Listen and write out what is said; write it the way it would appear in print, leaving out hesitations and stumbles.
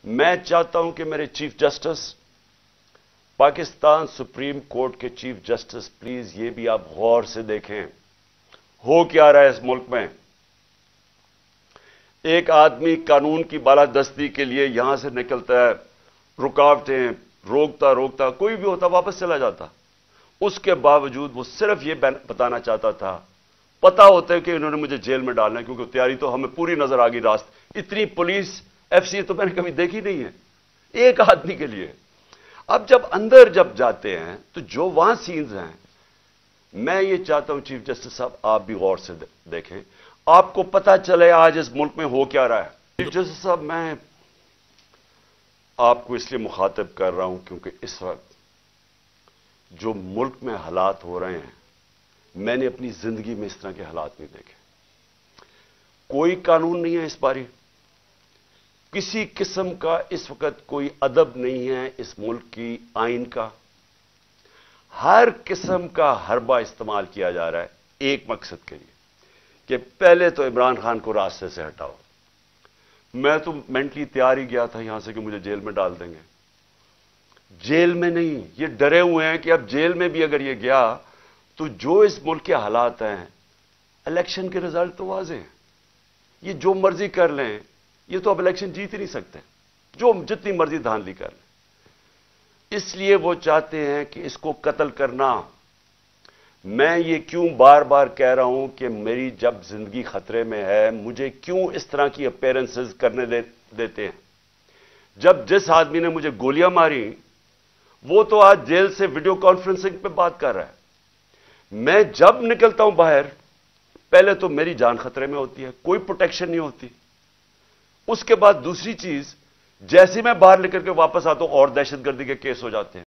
मैं चाहता हूं कि मेरे chief justice, Pakistan supreme court के चीफ जस्टिस, प्लीज ये भी आप गौर से देखें हो क्या रहा है इस मुल्क में। एक आदमी कानून की बालादस्ती के लिए यहां से निकलता है, रुकावटें रोकता रोकता कोई भी होता वापस चला जाता। उसके बावजूद वो सिर्फ ये बताना चाहता था, पता होता है कि इन्होंने मुझे जेल में डालना है, क्योंकि तैयारी तो हमें पूरी नजर आ गई। रास्ते इतनी पुलिस एफसी तो मैंने कभी देखी नहीं है एक आदमी के लिए। अब जब अंदर जब जाते हैं तो जो वहां सीन्स हैं, मैं ये चाहता हूं चीफ जस्टिस साहब आप भी गौर से देखें, आपको पता चले आज इस मुल्क में हो क्या रहा है। चीफ जस्टिस साहब मैं आपको इसलिए मुखातिब कर रहा हूं क्योंकि इस वक्त जो मुल्क में हालात हो रहे हैं, मैंने अपनी जिंदगी में इस तरह के हालात नहीं देखे। कोई कानून नहीं है इस बारे, किसी किस्म का इस वक्त कोई अदब नहीं है इस मुल्क की आइन का। हर किस्म का हरबा इस्तेमाल किया जा रहा है एक मकसद के लिए कि पहले तो इमरान खान को रास्ते से हटाओ। मैं तो मेंटली तैयार ही गया था यहां से कि मुझे जेल में डाल देंगे। जेल में नहीं, ये डरे हुए हैं कि अब जेल में भी अगर ये गया तो जो इस मुल्क के हालात हैं, इलेक्शन के रिजल्ट तो वाज़ेह हैं, ये जो मर्जी कर लें, ये तो अब इलेक्शन जीत ही नहीं सकते, जो जितनी मर्जी धांधली कर लें। इसलिए वो चाहते हैं कि इसको कत्ल करना। मैं ये क्यों बार बार कह रहा हूं कि मेरी जब जिंदगी खतरे में है, मुझे क्यों इस तरह की अपीयरेंसेस करने देते हैं। जब जिस आदमी ने मुझे गोलियां मारी वो तो आज जेल से वीडियो कॉन्फ्रेंसिंग पे बात कर रहा है। मैं जब निकलता हूं बाहर, पहले तो मेरी जान खतरे में होती है, कोई प्रोटेक्शन नहीं होती। उसके बाद दूसरी चीज, जैसे मैं बाहर निकल के वापस आता हूं और दहशतगर्दी के केस हो जाते हैं।